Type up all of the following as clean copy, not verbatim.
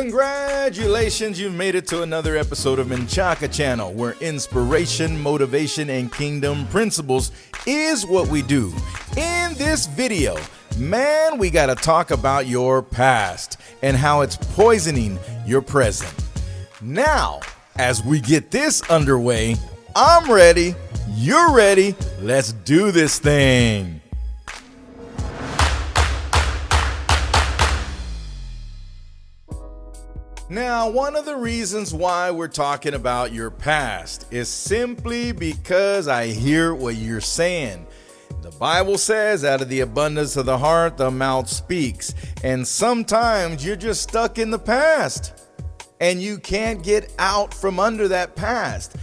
Congratulations, you've made it to another episode of Menchaca Channel, where inspiration, motivation, and kingdom principles is what we do. In this video, man, we gotta talk about your past and how it's poisoning your present. Now, as we get this underway, I'm ready, you're ready, let's do this thing. Now, one of the reasons why we're talking about your past is simply because I hear what you're saying. The Bible says, out of the abundance of the heart, the mouth speaks. And sometimes you're just stuck in the past and you can't get out from under that past.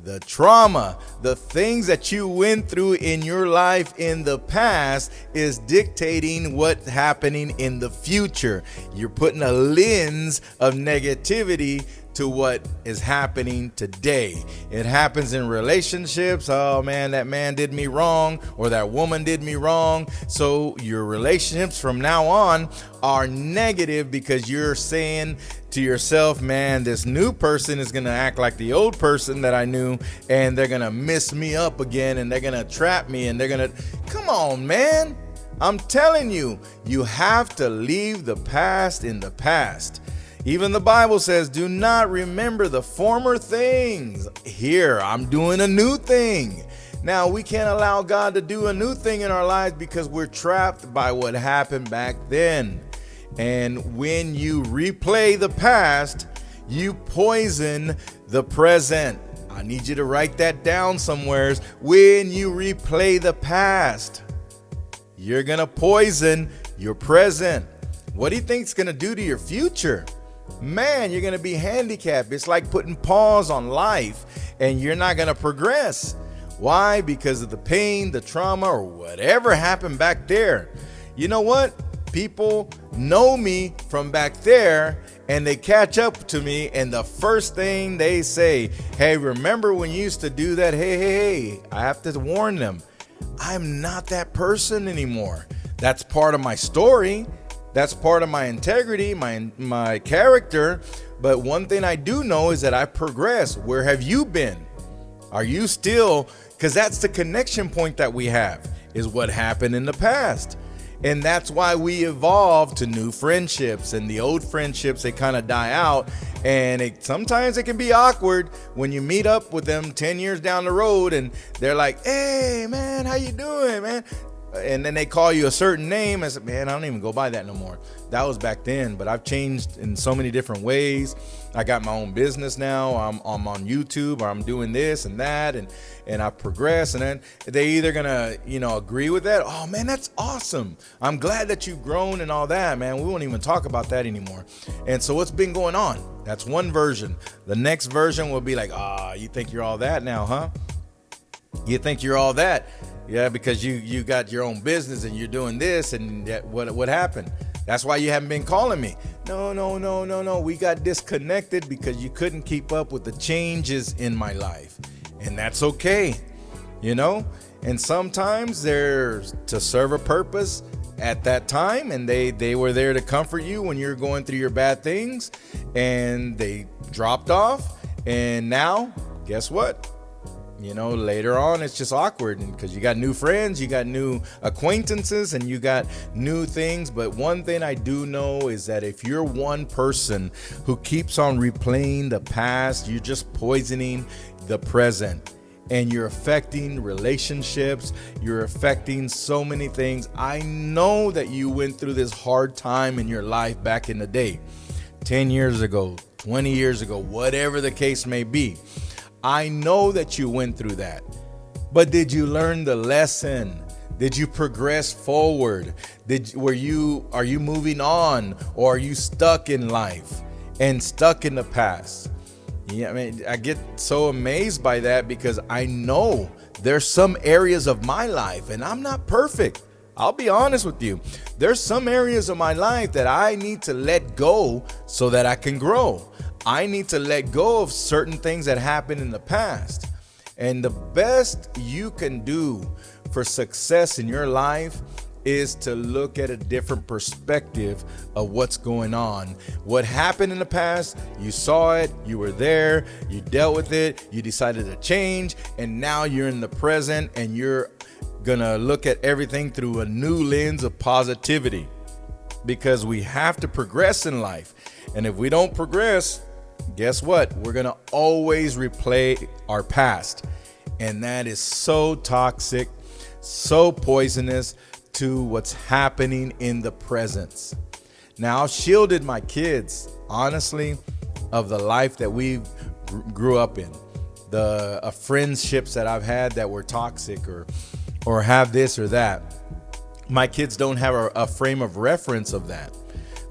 The trauma, the things that you went through in your life in the past is dictating what's happening in the future. You're putting a lens of negativity to what is happening today. It happens in relationships. Oh man, that man did me wrong, or that woman did me wrong. So your relationships from now on are negative because you're saying to yourself, man, this new person is going to act like the old person that I knew, and they're going to mess me up again, and they're going to trap me, and they're going to, come on, man. I'm telling you, you have to leave the past in the past. Even the Bible says, do not remember the former things. Here, I'm doing a new thing. Now, we can't allow God to do a new thing in our lives because we're trapped by what happened back then. And when you replay the past, you poison the present. I need you to write that down somewhere. When you replay the past, you're going to poison your present. What do you think it's going to do to your future? Man, you're going to be handicapped. It's like putting pause on life and you're not going to progress. Why? Because of the pain, the trauma, or whatever happened back there. You know what? People know me from back there and they catch up to me, and the first thing they say, hey, remember when you used to do that? Hey, I have to warn them. I'm not that person anymore. That's part of my story. That's part of my integrity, my character. But one thing I do know is that I progress. Where have you been? Are you still? Because that's the connection point that we have, is what happened in the past. And that's why we evolve to new friendships, and the old friendships, they kind of die out. And sometimes it can be awkward when you meet up with them 10 years down the road and they're like, hey man, how you doing, man? And then they call you a certain name. I said, man, I don't even go by that no more. That was back then, but I've changed in so many different ways. I got my own business now. I'm on YouTube, or I'm doing this and that, and I progress. And then they either gonna, agree with that. Oh man, that's awesome. I'm glad that you've grown and all that, man. We won't even talk about that anymore. And so what's been going on? That's one version. The next version will be like, you think you're all that now, huh? You think you're all that? Yeah, because you got your own business and you're doing this, and what happened? That's why you haven't been calling me. No. We got disconnected because you couldn't keep up with the changes in my life. And that's okay, And sometimes they're to serve a purpose at that time, and they were there to comfort you when you're going through your bad things, and they dropped off. And now, guess what? Later on, it's just awkward because you got new friends, you got new acquaintances, and you got new things. But one thing I do know is that if you're one person who keeps on replaying the past, you're just poisoning the present, and you're affecting relationships. You're affecting so many things. I know that you went through this hard time in your life back in the day, 10 years ago, 20 years ago, whatever the case may be. I know that you went through that, but did you learn the lesson? Did you progress forward? Are you moving on, or are you stuck in life and stuck in the past? Yeah, I get so amazed by that because I know there's some areas of my life, and I'm not perfect. I'll be honest with you. There's some areas of my life that I need to let go so that I can grow. I need to let go of certain things that happened in the past. And the best you can do for success in your life is to look at a different perspective of what's going on. What happened in the past, you saw it, you were there, you dealt with it, you decided to change, and now you're in the present and you're gonna look at everything through a new lens of positivity, because we have to progress in life. And if we don't progress, guess what? We're gonna always replay our past. And that is so toxic, so poisonous to what's happening in the present. Now, I've shielded my kids, honestly, of the life that we grew up in, the friendships that I've had that were toxic or have this or that. My kids don't have a frame of reference of that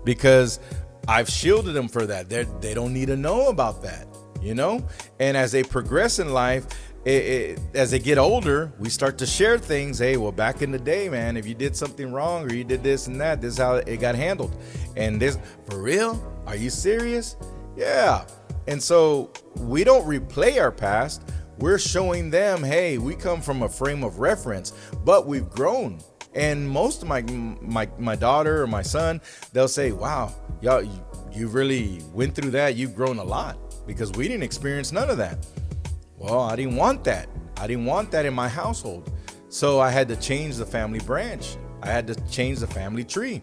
because I've shielded them for that. They don't need to know about that, you know? And as they progress in life, as they get older, we start to share things. Hey, well, back in the day, man, if you did something wrong or you did this and that, this is how it got handled. And this, for real? Are you serious? Yeah. And so we don't replay our past. We're showing them, hey, we come from a frame of reference, but we've grown. And most of my daughter or my son, they'll say, wow, y'all, you really went through that. You've grown a lot because we didn't experience none of that. Well, I didn't want that. I didn't want that in my household. So I had to change the family branch. I had to change the family tree.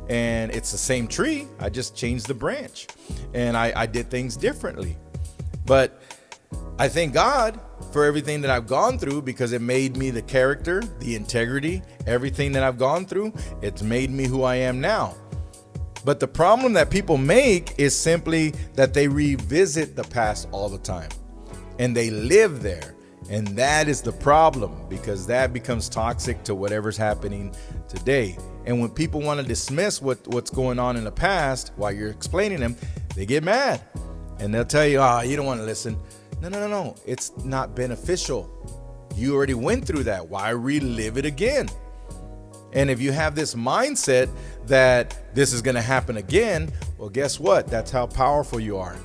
And it's the same tree. I just changed the branch. And I did things differently. But I thank God for everything that I've gone through, because it made me the character, the integrity, everything that I've gone through. It's made me who I am now. But the problem that people make is simply that they revisit the past all the time. And they live there. And that is the problem, because that becomes toxic to whatever's happening today. And when people want to dismiss what's going on in the past while you're explaining them, they get mad. And they'll tell you, you don't want to listen. No. It's not beneficial. You already went through that. Why relive it again? And if you have this mindset that this is going to happen again, well, guess what? That's how powerful you are.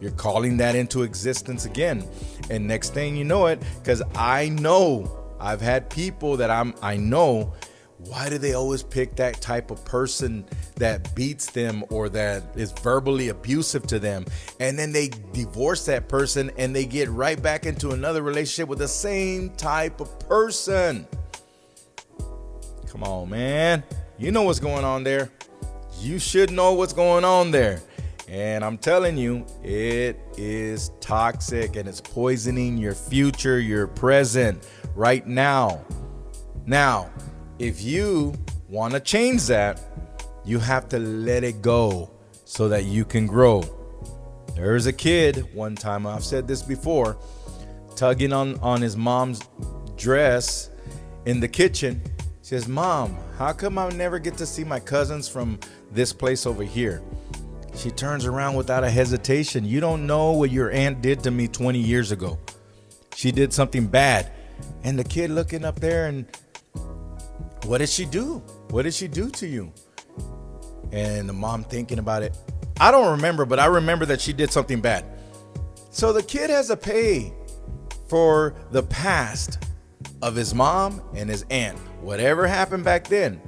You're calling that into existence again. And next thing you know it, because I know I've had people that I know, why do they always pick that type of person that beats them or that is verbally abusive to them? And then they divorce that person and they get right back into another relationship with the same type of person. Come on, man. You know what's going on there. You should know what's going on there. And I'm telling you, it is toxic and it's poisoning your future, your present, right now. Now, if you want to change that, you have to let it go so that you can grow. There's a kid one time, I've said this before, tugging on his mom's dress in the kitchen. He says, Mom, how come I never get to see my cousins from this place over here? She turns around without a hesitation. You don't know what your aunt did to me 20 years ago. She did something bad. And the kid looking up there, and what did she do? What did she do to you? And the mom thinking about it. I don't remember, but I remember that she did something bad. So the kid has to pay for the past of his mom and his aunt, whatever happened back then.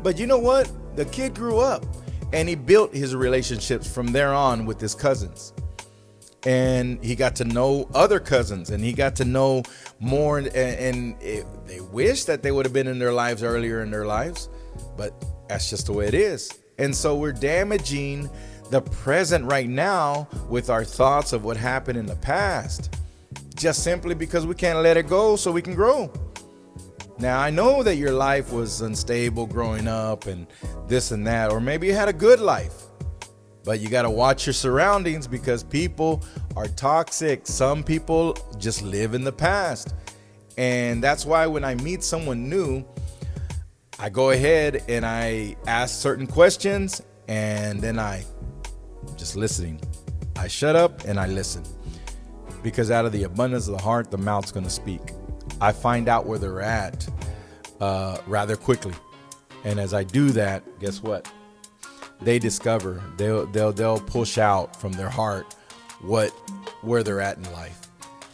But you know what? The kid grew up. And he built his relationships from there on with his cousins. And he got to know other cousins, and he got to know more. And they wish that they would have been in their lives earlier in their lives, but that's just the way it is. And so we're damaging the present right now with our thoughts of what happened in the past, just simply because we can't let it go so we can grow. Now, I know that your life was unstable growing up and this and that, or maybe you had a good life, but you got to watch your surroundings because people are toxic. Some people just live in the past. And that's why when I meet someone new, I go ahead and I ask certain questions, and then I just listening. I shut up and I listen, because out of the abundance of the heart, the mouth's going to speak. I find out where they're at rather quickly. And as I do that, guess what? They discover, they'll push out from their heart where they're at in life.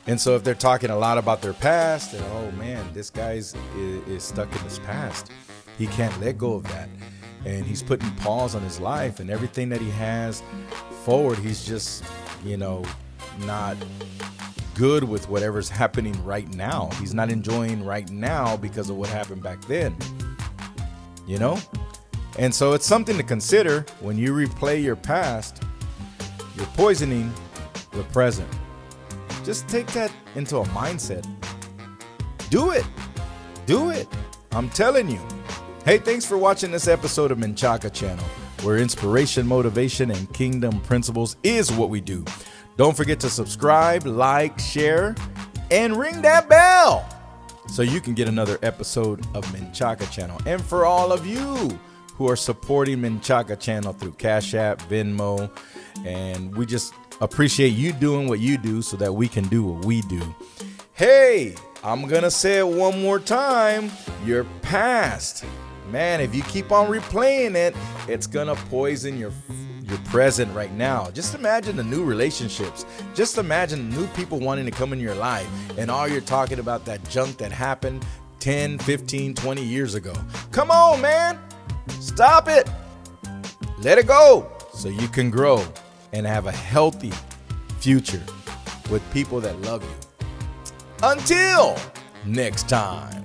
And so if they're talking a lot about their past, and oh man, this guy's is stuck in his past. He can't let go of that. And he's putting pause on his life and everything that he has forward. He's just, not good with whatever's happening right now. He's not enjoying right now because of what happened back then. And so it's something to consider. When you replay your past, you're poisoning the present. Just take that into a mindset. Do it. I'm telling you. Hey, thanks for watching this episode of Menchaca Channel, where inspiration, motivation, and kingdom principles is what we do. Don't forget to subscribe, like, share, and ring that bell so you can get another episode of Menchaca Channel. And for all of you who are supporting Menchaca Channel through Cash App, Venmo, and we just appreciate you doing what you do so that we can do what we do. Hey, I'm going to say it one more time. Your past, man, if you keep on replaying it, it's going to poison your present right now. Just imagine the new relationships. Just imagine new people wanting to come in your life, and all you're talking about that junk that happened 10, 15, 20 years ago. Come on, man. Stop it. Let it go so you can grow and have a healthy future with people that love you. Until next time.